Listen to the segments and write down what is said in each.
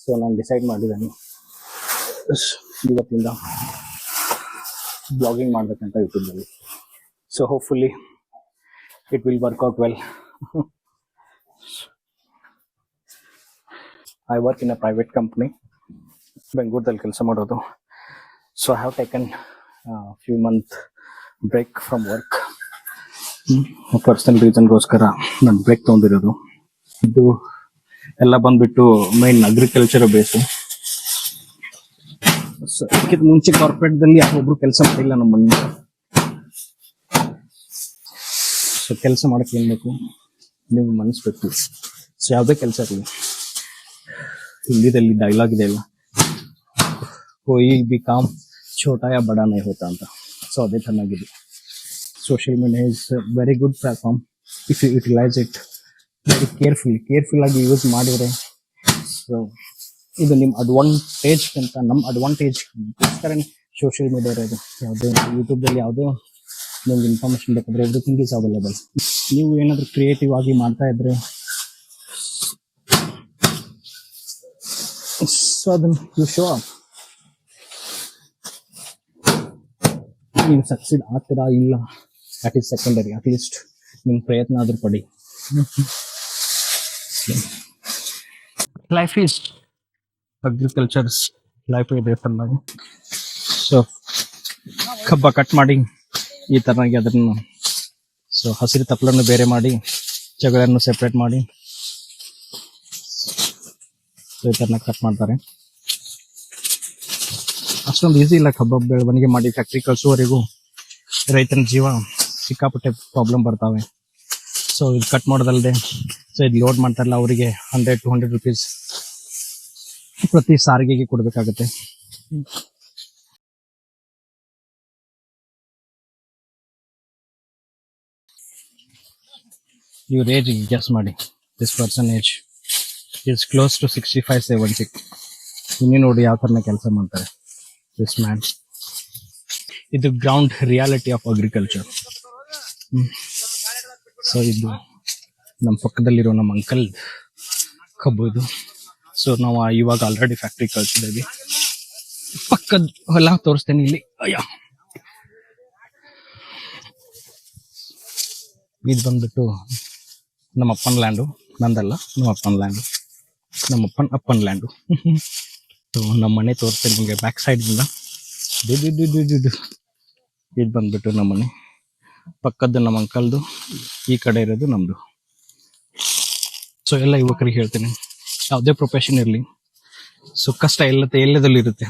So ನಾನು decide ಮಾಡಿದ್ದೇನೆ ಇವತ್ತಿಂದ ಬ್ಲಾಗಿಂಗ್ ಮಾಡ್ಬೇಕಂತ ಯೂಟ್ಯೂಬಲ್ಲಿ. So hopefully it will work out well. I work in a private company, ಬೆಂಗಳೂರಲ್ಲಿ ಕೆಲಸ ಮಾಡೋದು. So I have taken few month break from work. Personal ರೀಸನ್ಗೋಸ್ಕರ ನಾನು ಬ್ರೇಕ್ ತೊಗೊಂಡಿರೋದು. ಇದು ಎಲ್ಲ ಬಂದ್ಬಿಟ್ಟು ಮೈನ್ ಅಗ್ರಿಕಲ್ಚರ್ ಬೇಸು. ಇದಕ್ಕಿಂತ ಮುಂಚೆ ಕಾರ್ಪೊರೇಟ್ದಲ್ಲಿ ಯಾರೊಬ್ರು ಕೆಲಸ ಮಾಡಿಲ್ಲ ನಮ್ಮಲ್ಲಿ. ಸೊ ಕೆಲಸ ಮಾಡಕ್ಕೆ ಏನ್ ಬೇಕು, ನೀವು ಮನಸ್ಬೇಕು. ಸೊ ಯಾವುದೇ ಕೆಲಸ ಇರಲಿ, ಹಿಂದಿದಲ್ಲಿ ಡೈಲಾಗ್ ಇದೆ ಅಲ್ಲ, ಕೋಯಿ ಬಿ ಕಾಮ್ ಛೋಟಾ ಯಾ ಬಡಾ ನೈ ಹೋತಾ ಅಂತ. ಸೊ ಅದೇ ಚೆನ್ನಾಗಿದೆ. Social media is very good platform if you utilise it very careful ಆಗಿ ಯೂಸ್ ಮಾಡಿದ್ರೆ. ಸೊ ಇದು ನಿಮ್ಮ ಅಡ್ವಾಂಟೇಜ್ ಅಂತ, ನಮ್ಮ ಅಡ್ವಾಂಟೇಜ್ಗೋಸ್ಕರ ಸೋಷಿಯಲ್ ಮೀಡಿಯಾ ಇರೋದು. ಯಾವುದೇ ಯೂಟ್ಯೂಬಲ್ಲಿ ಯಾವುದೇ ನಿಮ್ಗೆ ಇನ್ಫಾರ್ಮೇಶನ್ ಬೇಕಾದ್ರೆ ಎವ್ರಿಥಿಂಗ್ ಈಸ್ ಅವೈಲೇಬಲ್. ನೀವು ಏನಾದರೂ ಕ್ರಿಯೇಟಿವ್ ಆಗಿ ಮಾಡ್ತಾ ಇದ್ರೆ ಸೊ ಅದನ್ನು ಯು ಶೋ ಅಪ್. ನೀವು ಸಕ್ಸೀಡ್ ಆಗ್ತೀರಾ ಇಲ್ಲ ದಟ್ ಈಸ್ ಸೆಕೆಂಡರಿ. ಅಟ್ಲೀಸ್ಟ್ ನಿಮ್ಮ ಪ್ರಯತ್ನ ಆದ್ರೂ ಪಡಿ. ಲೈಫ್ ಈಸ್ ಅಗ್ರಿಕಲ್ಚರ್ಸ್ ಲೈಫ್ ಇದೆ ಚೆನ್ನಾಗಿ. ಸೊ ಕಬ್ಬ ಕಟ್ ಮಾಡಿ ಈ ತರನಾಗಿ ಅದನ್ನು, ಸೊ ಹಸಿರು ತಪ್ಪಲನ್ನು ಬೇರೆ ಮಾಡಿ, ಜಗಳನ್ನು ಸೆಪ್ರೇಟ್ ಮಾಡಿ ಈ ತರನಾಗಿ ಕಟ್ ಮಾಡ್ತಾರೆ. ಅಷ್ಟೊಂದು ಈಸಿ ಇಲ್ಲ ಕಬ್ಬ ಬೆಳವಣಿಗೆ ಮಾಡಿ ಫ್ಯಾಕ್ಟ್ರಿ ಕಳಿಸುವವರೆಗೂ ರೈತನ ಜೀವ ಸಿಕ್ಕಾಪಟ್ಟೆ ಪ್ರಾಬ್ಲಮ್ ಬರ್ತಾವೆ. ಸೊ ಇದು ಕಟ್ ಮಾಡೋದಲ್ಲದೆ, ಸೊ ಇದು ಲೋಡ್ ಮಾಡ್ತಾರಲ್ಲ ಅವರಿಗೆ 100-200 rupees ಪ್ರತಿ ಸಾರಿಗೆಗೆ ಕೊಡಬೇಕಾಗುತ್ತೆ. ಇವ್ರ ಏಜ್ ಗೆಸ್ ಮಾಡಿ. This person age is close to 65-70. ಇನ್ನೇ ನೋಡಿ ಯಾವ ಥರನ ಕೆಲಸ ಮಾಡ್ತಾರೆ ದಿಸ್ ಮ್ಯಾನ್. ಇದು ground reality of agriculture. So ಇದು ನಮ್ಮ ಪಕ್ಕದಲ್ಲಿರೋ ನಮ್ಮ ಅಂಕಲ್ ಕಬ್ಬು ಇದು. ಸೊ ನಾವು ಇವಾಗ ಆಲ್ರೆಡಿ ಫ್ಯಾಕ್ಟ್ರಿ ಕಳ್ಸಿದ್ದೀವಿ. ಪಕ್ಕದ ಹೊಲ ತೋರಿಸ್ತೇನೆ ಇಲ್ಲಿ. ಅಯ್ಯ, ಇದು ಬಂದ್ಬಿಟ್ಟು ನಮ್ಮ ಅಪ್ಪನ ಲ್ಯಾಂಡು, ನಂದಲ್ಲ, ನಮ್ಮ ಅಪ್ಪನ ಲ್ಯಾಂಡು, ನಮ್ಮ ಅಪ್ಪನ ಲ್ಯಾಂಡು. ಸೊ ನಮ್ಮ ಮನೆ ತೋರಿಸ್ತೇನೆ ನಿಮಗೆ ಬ್ಯಾಕ್ ಸೈಡ್ದಿಂದ. ಇದು ಬಂದ್ಬಿಟ್ಟು ನಮ್ಮ ಮನೆ, ಪಕ್ಕದ್ದು ನಮ್ಮ ಅಂಕಲ್ದು, ಈ ಕಡೆ ಇರೋದು ನಮ್ಮದು. ಸೊ ಎಲ್ಲ ಯುವಕರಿಗೆ ಹೇಳ್ತೇನೆ, ಯಾವುದೇ ಪ್ರೊಫೆಷನ್ ಇರಲಿ, ಸೊ ಕಷ್ಟ ಎಲ್ಲದಲ್ಲೂ ಇರುತ್ತೆ.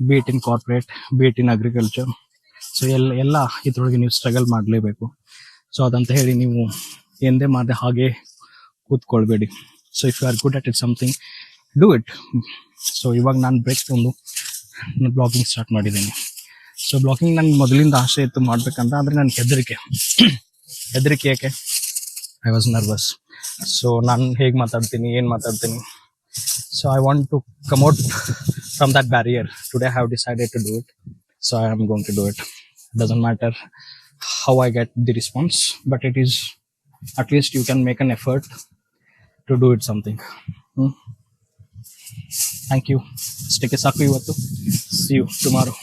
B it in corporate, B it in agriculture. So ಎಲ್ಲ ಇದ್ರೊಳಗೆ ನೀವು ಸ್ಟ್ರಗಲ್ ಮಾಡಲೇಬೇಕು. ಸೊ ಅದಂತ ಹೇಳಿ ನೀವು ಎಂದೇ ಮಾಡದೆ ಹಾಗೆ ಕೂತ್ಕೊಳ್ಬೇಡಿ. So if you are good at it something, do it. So ಇವಾಗ ನಾನು ಬ್ರೇಕ್ ತಗೊಂಡು ನಾನು ಬ್ಲಾಗಿಂಗ್ ಸ್ಟಾರ್ಟ್ ಮಾಡಿದ್ದೀನಿ. ಸೊ ಬ್ಲಾಗಿಂಗ್ ನನಗೆ ಮೊದಲಿಂದ ಆಸೆ ಇತ್ತು ಮಾಡ್ಬೇಕಂತ, ಆದರೆ ನನಗೆ ಹೆದರಿಕೆ ಯಾಕೆ, ಐ ವಾಸ್ ನರ್ವಸ್. ಸೊ ನಾನು ಹೇಗೆ ಮಾತಾಡ್ತೀನಿ, ಏನು ಮಾತಾಡ್ತೀನಿ. So I want to come out from that barrier. Today I have decided to do it. So I am going to do it. Doesn't matter how I get the response, but it is, at least you can make an effort to do it something. Thank you. Stay safe. See you tomorrow.